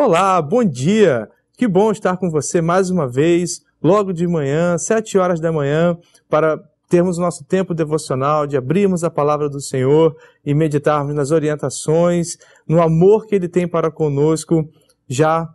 Olá, bom dia! Que bom estar com você mais uma vez, logo de manhã, 7 horas da manhã, para termos o nosso tempo devocional, de abrirmos a palavra do Senhor e meditarmos nas orientações, no amor que Ele tem para conosco, já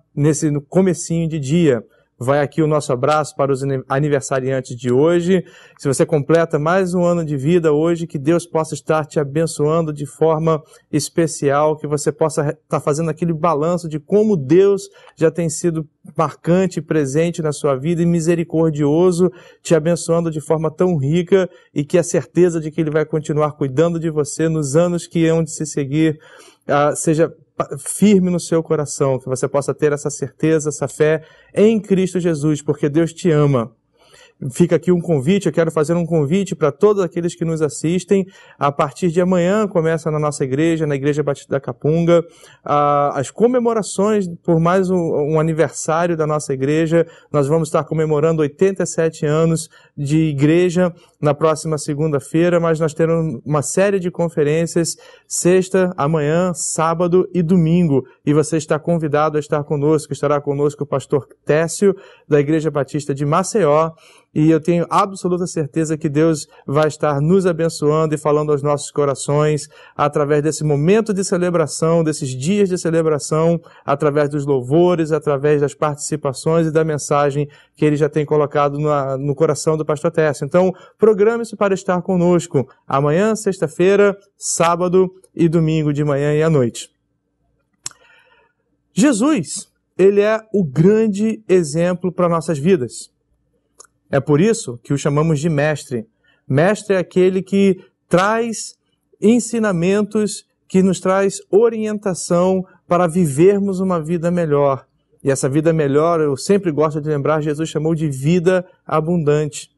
no comecinho de dia. Vai aqui o nosso abraço para os aniversariantes de hoje. Se você completa mais um ano de vida hoje, que Deus possa estar te abençoando de forma especial, que você possa estar fazendo aquele balanço de como Deus já tem sido marcante, presente na sua vida e misericordioso, te abençoando de forma tão rica e que a certeza de que Ele vai continuar cuidando de você nos anos que hão de se seguir, seja firme no seu coração, que você possa ter essa certeza, essa fé em Cristo Jesus, porque Deus te ama. Fica aqui um convite, eu quero fazer um convite para todos aqueles que nos assistem. A partir de amanhã começa na nossa igreja, na Igreja Batista da Capunga, as comemorações por mais um aniversário da nossa igreja. Nós vamos estar comemorando 87 anos de igreja na próxima segunda-feira, mas nós teremos uma série de conferências sexta, amanhã, sábado e domingo. E você está convidado a estar conosco. Estará conosco o pastor Técio, da Igreja Batista de Maceió. E eu tenho absoluta certeza que Deus vai estar nos abençoando e falando aos nossos corações através desse momento de celebração, desses dias de celebração, através dos louvores, através das participações e da mensagem que Ele já tem colocado no coração do pastor Técio. Então, programe-se para estar conosco amanhã, sexta-feira, sábado e domingo de manhã e à noite. Jesus, Ele é o grande exemplo para nossas vidas. É por isso que o chamamos de mestre. Mestre é aquele que traz ensinamentos, que nos traz orientação para vivermos uma vida melhor. E essa vida melhor, eu sempre gosto de lembrar, Jesus chamou de vida abundante.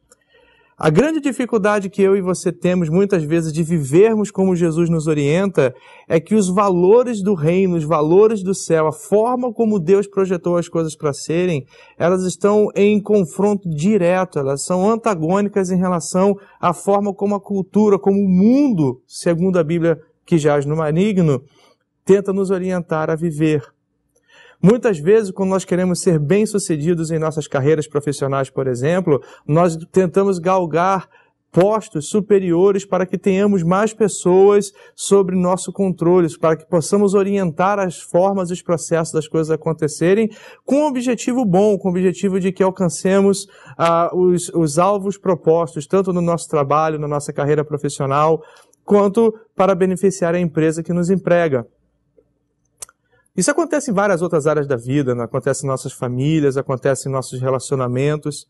A grande dificuldade que eu e você temos muitas vezes de vivermos como Jesus nos orienta é que os valores do reino, os valores do céu, a forma como Deus projetou as coisas para serem, elas estão em confronto direto, elas são antagônicas em relação à forma como a cultura, como o mundo, segundo a Bíblia que jaz no maligno, tenta nos orientar a viver. Muitas vezes, quando nós queremos ser bem-sucedidos em nossas carreiras profissionais, por exemplo, nós tentamos galgar postos superiores para que tenhamos mais pessoas sob nosso controle, para que possamos orientar as formas e os processos das coisas acontecerem com um objetivo bom, com o objetivo de que alcancemos os alvos propostos, tanto no nosso trabalho, na nossa carreira profissional, quanto para beneficiar a empresa que nos emprega. Isso acontece em várias outras áreas da vida, acontece em nossas famílias, acontece em nossos relacionamentos.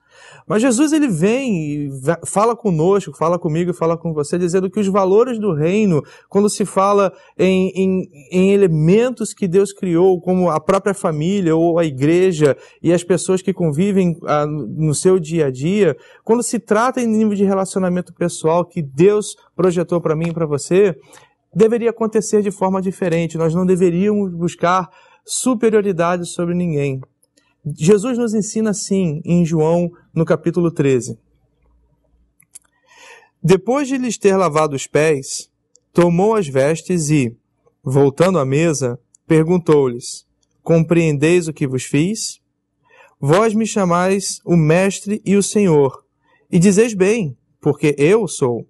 Mas Jesus, Ele vem e fala conosco, fala comigo e fala com você, dizendo que os valores do reino, quando se fala em elementos que Deus criou, como a própria família ou a igreja e as pessoas que convivem no seu dia a dia, quando se trata em nível de relacionamento pessoal que Deus projetou para mim e para você, deveria acontecer de forma diferente. Nós não deveríamos buscar superioridade sobre ninguém. Jesus nos ensina assim, em João, no capítulo 13. Depois de lhes ter lavado os pés, tomou as vestes e, voltando à mesa, perguntou-lhes: compreendeis o que vos fiz? Vós me chamais o Mestre e o Senhor, e dizeis bem, porque eu sou.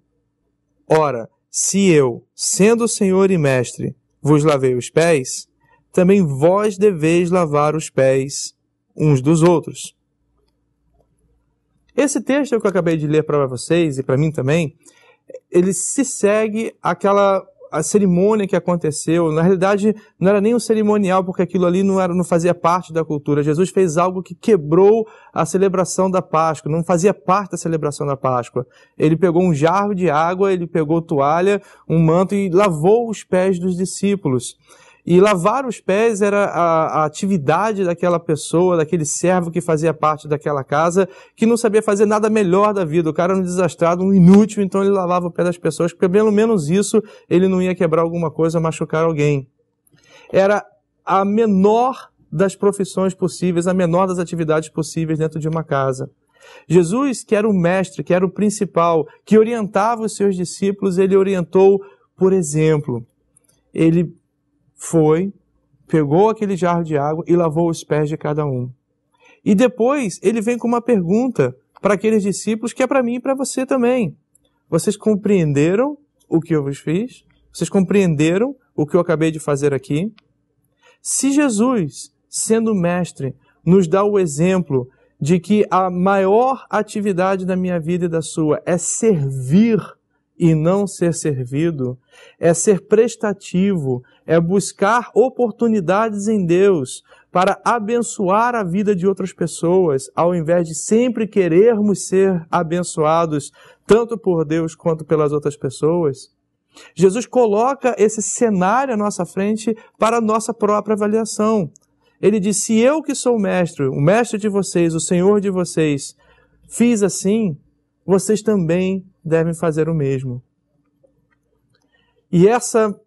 Ora, se eu, sendo o Senhor e Mestre, vos lavei os pés, também vós deveis lavar os pés uns dos outros. Esse texto que eu acabei de ler para vocês e para mim também, ele se segue a cerimônia que aconteceu. Na realidade, não era nem um cerimonial, porque aquilo ali não fazia parte da cultura. Jesus fez algo que quebrou a celebração da Páscoa, não fazia parte da celebração da Páscoa. Ele pegou um jarro de água, ele pegou toalha, um manto e lavou os pés dos discípulos. E lavar os pés era a atividade daquela pessoa, daquele servo que fazia parte daquela casa, que não sabia fazer nada melhor da vida. O cara era um desastrado, um inútil, então ele lavava o pé das pessoas, porque pelo menos isso ele não ia quebrar alguma coisa, machucar alguém. Era a menor das profissões possíveis, a menor das atividades possíveis dentro de uma casa. Jesus, que era o mestre, que era o principal, que orientava os seus discípulos, ele orientou por exemplo. Ele foi, pegou aquele jarro de água e lavou os pés de cada um. E depois ele vem com uma pergunta para aqueles discípulos que é para mim e para você também. Vocês compreenderam o que eu vos fiz? Vocês compreenderam o que eu acabei de fazer aqui? Se Jesus, sendo mestre, nos dá o exemplo de que a maior atividade da minha vida e da sua é servir e não ser servido, é ser prestativo, é buscar oportunidades em Deus para abençoar a vida de outras pessoas, ao invés de sempre querermos ser abençoados, tanto por Deus quanto pelas outras pessoas. Jesus coloca esse cenário à nossa frente para a nossa própria avaliação. Ele diz, se eu que sou o mestre de vocês, o Senhor de vocês, fiz assim, vocês também devem fazer o mesmo. E essa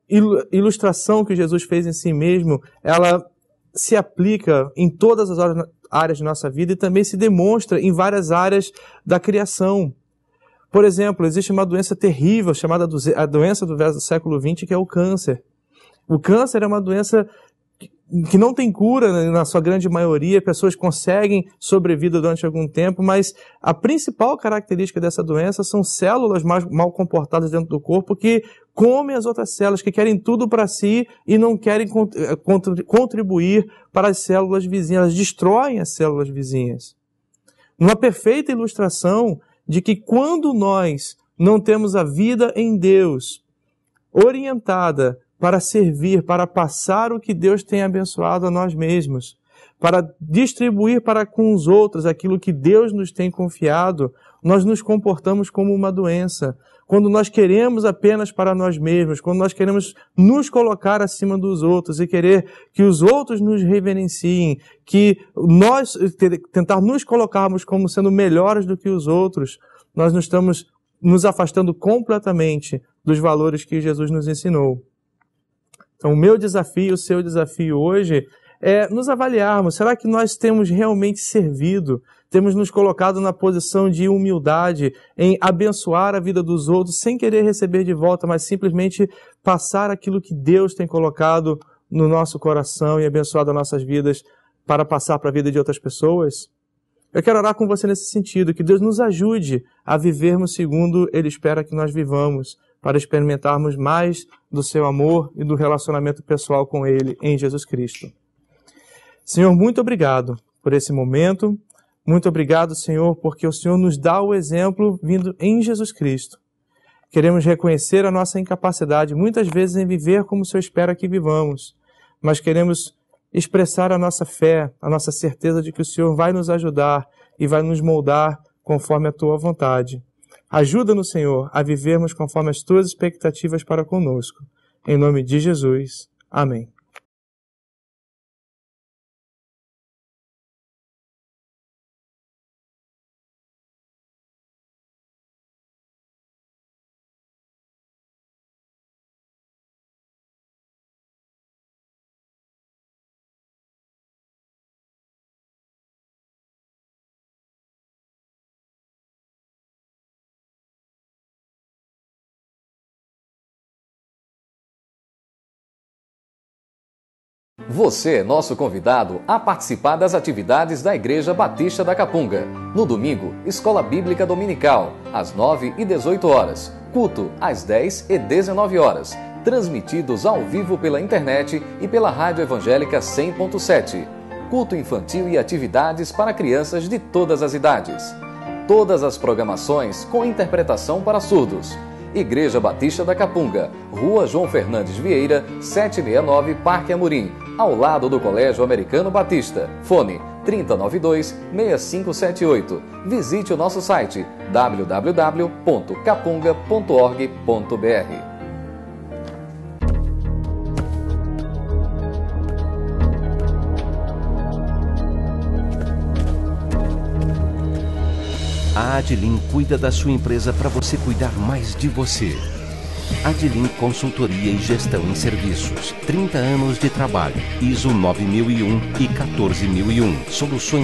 ilustração que Jesus fez em si mesmo, ela se aplica em todas as áreas de nossa vida e também se demonstra em várias áreas da criação. Por exemplo, existe uma doença terrível chamada a doença do século XX, que é o câncer. O câncer é uma doença que não tem cura na sua grande maioria, pessoas conseguem sobreviver durante algum tempo, mas a principal característica dessa doença são células mal comportadas dentro do corpo que comem as outras células, que querem tudo para si e não querem contribuir para as células vizinhas, elas destroem as células vizinhas. Uma perfeita ilustração de que quando nós não temos a vida em Deus orientada para servir, para passar o que Deus tem abençoado a nós mesmos, para distribuir para com os outros aquilo que Deus nos tem confiado, nós nos comportamos como uma doença. Quando nós queremos apenas para nós mesmos, quando nós queremos nos colocar acima dos outros e querer que os outros nos reverenciem, que nós tentar nos colocarmos como sendo melhores do que os outros, nós não estamos nos afastando completamente dos valores que Jesus nos ensinou. Então, o meu desafio, o seu desafio hoje é nos avaliarmos. Será que nós temos realmente servido? Temos nos colocado na posição de humildade, em abençoar a vida dos outros, sem querer receber de volta, mas simplesmente passar aquilo que Deus tem colocado no nosso coração e abençoado as nossas vidas para passar para a vida de outras pessoas? Eu quero orar com você nesse sentido, que Deus nos ajude a vivermos segundo Ele espera que nós vivamos, para experimentarmos mais do seu amor e do relacionamento pessoal com Ele em Jesus Cristo. Senhor, muito obrigado por esse momento. Muito obrigado, Senhor, porque o Senhor nos dá o exemplo vindo em Jesus Cristo. Queremos reconhecer a nossa incapacidade, muitas vezes, em viver como o Senhor espera que vivamos, mas queremos expressar a nossa fé, a nossa certeza de que o Senhor vai nos ajudar e vai nos moldar conforme a Tua vontade. Ajuda-nos, Senhor, a vivermos conforme as Tuas expectativas para conosco. Em nome de Jesus. Amém. Você é nosso convidado a participar das atividades da Igreja Batista da Capunga. No domingo, Escola Bíblica Dominical, às 9 e 18 horas. Culto, às 10 e 19 horas. Transmitidos ao vivo pela internet e pela Rádio Evangélica 100.7. Culto infantil e atividades para crianças de todas as idades. Todas as programações com interpretação para surdos. Igreja Batista da Capunga, Rua João Fernandes Vieira, 769, Parque Amorim, ao lado do Colégio Americano Batista. Fone 3092-6578. Visite o nosso site www.capunga.org.br. A Adlin cuida da sua empresa para você cuidar mais de você. Adlin Consultoria e Gestão em Serviços. 30 anos de trabalho. ISO 9001 e 14001. Soluções